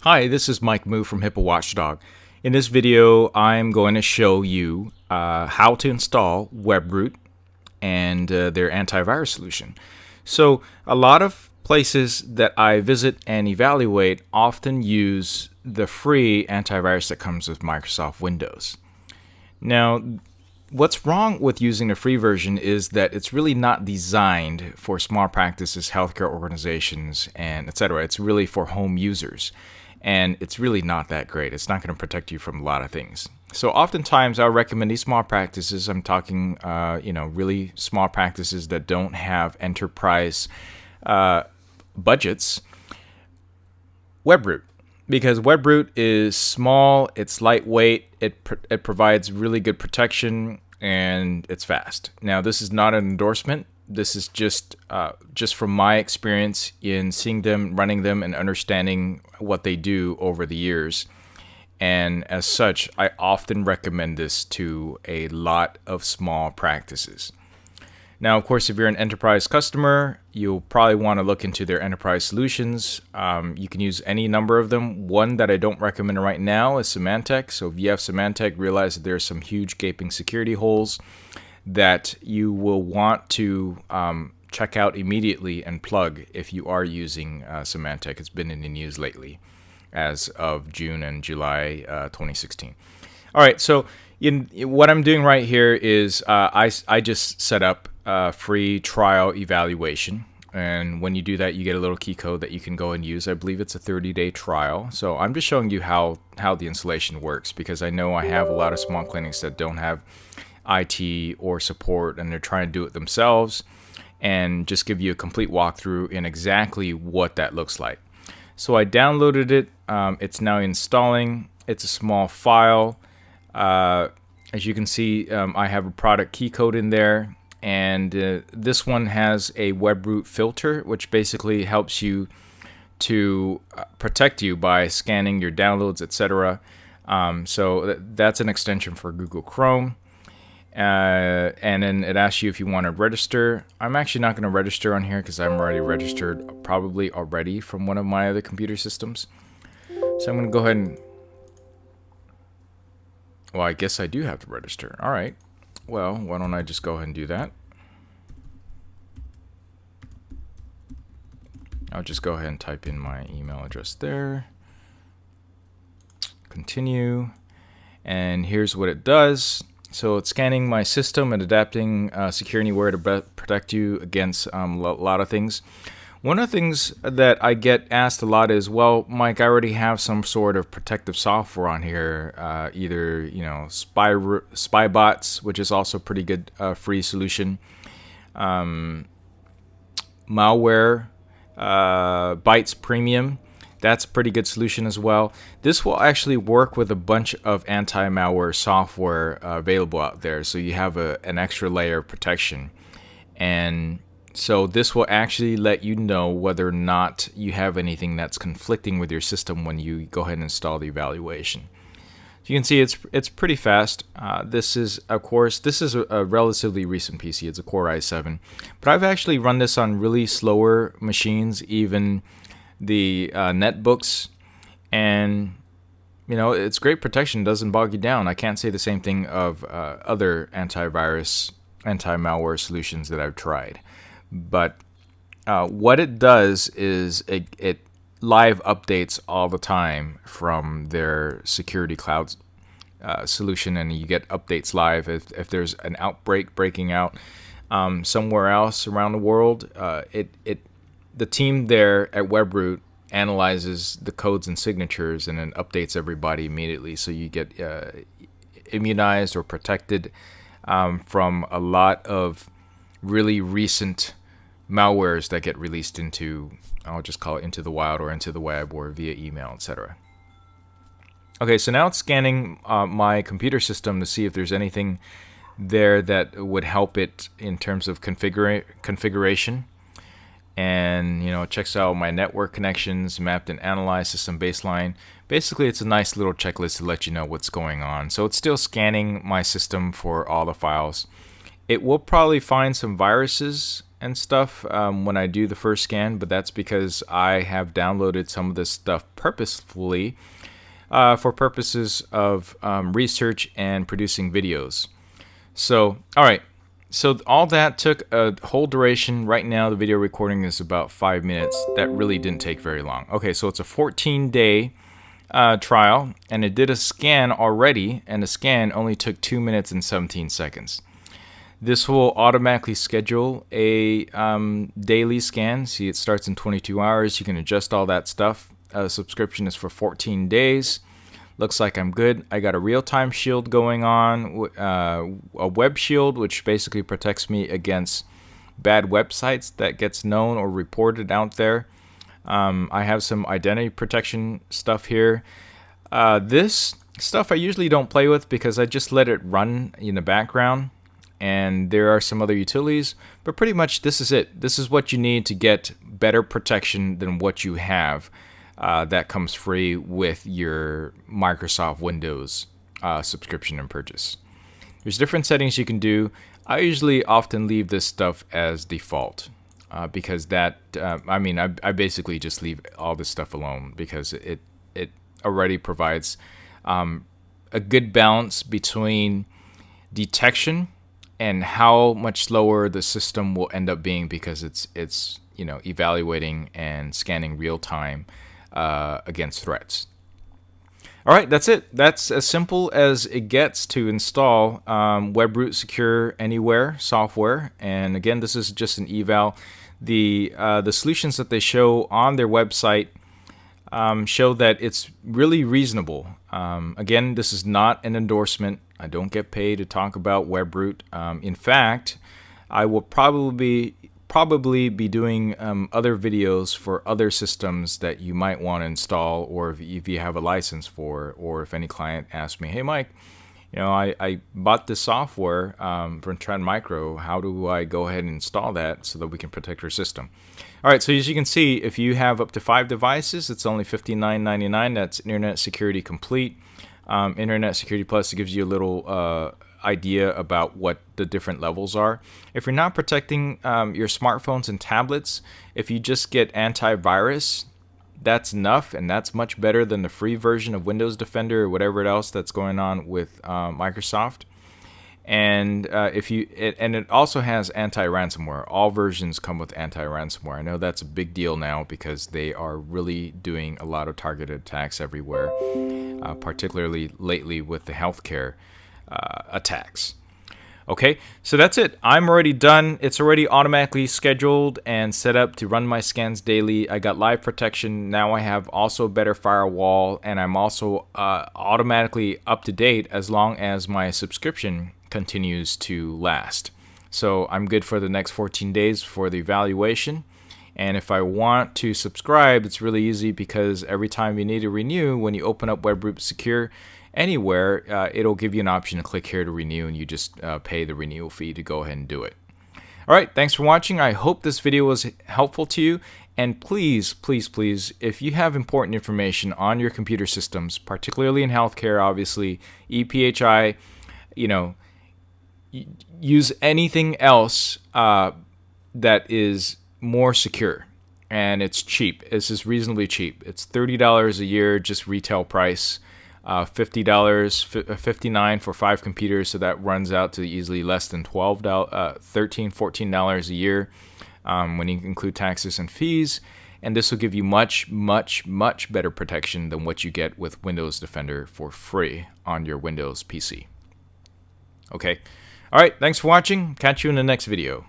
Hi, this is Mike Moo from HIPAA Watchdog. In this video, I'm going to show you how to install Webroot and their antivirus solution. So a lot of places that I visit and evaluate often use the free antivirus that comes with Microsoft Windows. Now, what's wrong with using the free version is that it's really not designed for small practices, healthcare organizations, and etc. It's really for home users. And it's really not that great. It's not going to protect you from a lot of things. So oftentimes I'll recommend these small practices. I'm talking, really small practices that don't have enterprise budgets. Webroot, because Webroot is small, it's lightweight, it provides really good protection, and it's fast. Now, this is not an endorsement. This is just from my experience in seeing them, running them, and understanding what they do over the years. And as such, I often recommend this to a lot of small practices. Now, of course, if you're an enterprise customer, you'll probably want to look into their enterprise solutions. You can use any number of them. One that I don't recommend right now is Symantec. So if you have Symantec, realize that there are some huge gaping security holes that you will want to check out immediately and plug if you are using Symantec. It's been in the news lately as of June and July 2016. All right, so what I'm doing right here is I just set up a free trial evaluation. And when you do that, you get a little key code that you can go and use. I believe it's a 30-day trial. So I'm just showing you how the installation works, because I know I have a lot of small clinics that don't have IT or support, and they're trying to do it themselves, and just give you a complete walkthrough in exactly what that looks like. So I downloaded it. It's now installing. It's a small file. As you can see, I have a product key code in there, and this one has a Webroot filter, which basically helps you to protect you by scanning your downloads, etc. So that's an extension for Google Chrome. And then it asks you if you want to register. I'm actually not going to register on here because I'm already registered, probably already from one of my other computer systems. So I'm going to go ahead and, well, I guess I do have to register. All right. Well, why don't I just go ahead and do that? I'll just go ahead and type in my email address there. Continue. And here's what it does. So it's scanning my system and adapting Secure Anywhere to protect you against a lot of things. One of the things that I get asked a lot is, well, Mike, I already have some sort of protective software on here, either spy bots, which is also a pretty good free solution, malware, Bytes Premium. That's a pretty good solution as well. This will actually work with a bunch of anti-malware software available out there, so you have an extra layer of protection. And so this will actually let you know whether or not you have anything that's conflicting with your system when you go ahead and install the evaluation. So you can see it's pretty fast. This is, of course, a relatively recent PC. It's a Core i7, but I've actually run this on really slower machines, even the netbooks, and it's great protection. Doesn't bog you down. I can't say the same thing of other antivirus, anti-malware solutions that I've tried, but what it does is it live updates all the time from their security cloud solution, and you get updates live if there's an outbreak breaking out somewhere else around the world. The team there at Webroot analyzes the codes and signatures and then updates everybody immediately, so you get immunized or protected from a lot of really recent malwares that get released into, I'll just call it into the wild or into the web or via email, etc. Okay, so now it's scanning my computer system to see if there's anything there that would help it in terms of configuration. And it checks out my network connections, mapped and analyzed system baseline. Basically, it's a nice little checklist to let you know what's going on. So it's still scanning my system for all the files. It will probably find some viruses and stuff when I do the first scan, but that's because I have downloaded some of this stuff purposefully for purposes of research and producing videos. So, all right. So all that took a whole duration. Right now, the video recording is about 5 minutes. That really didn't take very long. Okay, so it's a 14-day trial, and it did a scan already, and the scan only took 2 minutes and 17 seconds. This will automatically schedule a daily scan. See, it starts in 22 hours. You can adjust all that stuff. Subscription is for 14 days. Looks like I'm good. I got a real-time shield going on, a web shield, which basically protects me against bad websites that gets known or reported out there. I have some identity protection stuff here. This stuff I usually don't play with because I just let it run in the background. And there are some other utilities, but pretty much this is it. This is what you need to get better protection than what you have. That comes free with your Microsoft Windows subscription and purchase. There's different settings you can do. I usually often leave this stuff as default because that, I basically just leave all this stuff alone because it already provides a good balance between detection and how much slower the system will end up being because it's evaluating and scanning real time against threats. All right, that's it. That's as simple as it gets to install Webroot Secure Anywhere software. And again, this is just an eval. The solutions that they show on their website show that it's really reasonable. Again, this is not an endorsement. I don't get paid to talk about Webroot. In fact, I will probably be doing other videos for other systems that you might want to install, or if you have a license for, or if any client asks me, hey Mike, I bought this software from Trend Micro. How do I go ahead and install that so that we can protect your system? All right, so as you can see, if you have up to 5 devices, it's only $59.99. That's Internet Security Complete. Internet Security Plus gives you a little idea about what the different levels are. If you're not protecting your smartphones and tablets, if you just get antivirus, that's enough, and that's much better than the free version of Windows Defender or whatever else that's going on with Microsoft. And it also has anti-ransomware. All versions come with anti-ransomware. I know that's a big deal now because they are really doing a lot of targeted attacks everywhere, particularly lately with the healthcare attacks. Okay, so that's it. I'm already done. It's already automatically scheduled and set up to run my scans daily. I got live protection. Now I have also better firewall, and I'm also automatically up to date as long as my subscription continues to last. So I'm good for the next 14 days for the evaluation. And if I want to subscribe, it's really easy because every time you need to renew, when you open up Webroot Secure Anywhere, it'll give you an option to click here to renew, and you just pay the renewal fee to go ahead and do it. All right, thanks for watching. I hope this video was helpful to you. And please, please, please, if you have important information on your computer systems, particularly in healthcare, obviously, EPHI, use anything else that is more secure. And it's cheap. This is reasonably cheap. It's $30 a year, just retail price. $50, $59 for 5 computers, so that runs out to easily less than $13, $14 a year when you include taxes and fees. And this will give you much, much, much better protection than what you get with Windows Defender for free on your Windows PC. Okay. All right. Thanks for watching. Catch you in the next video.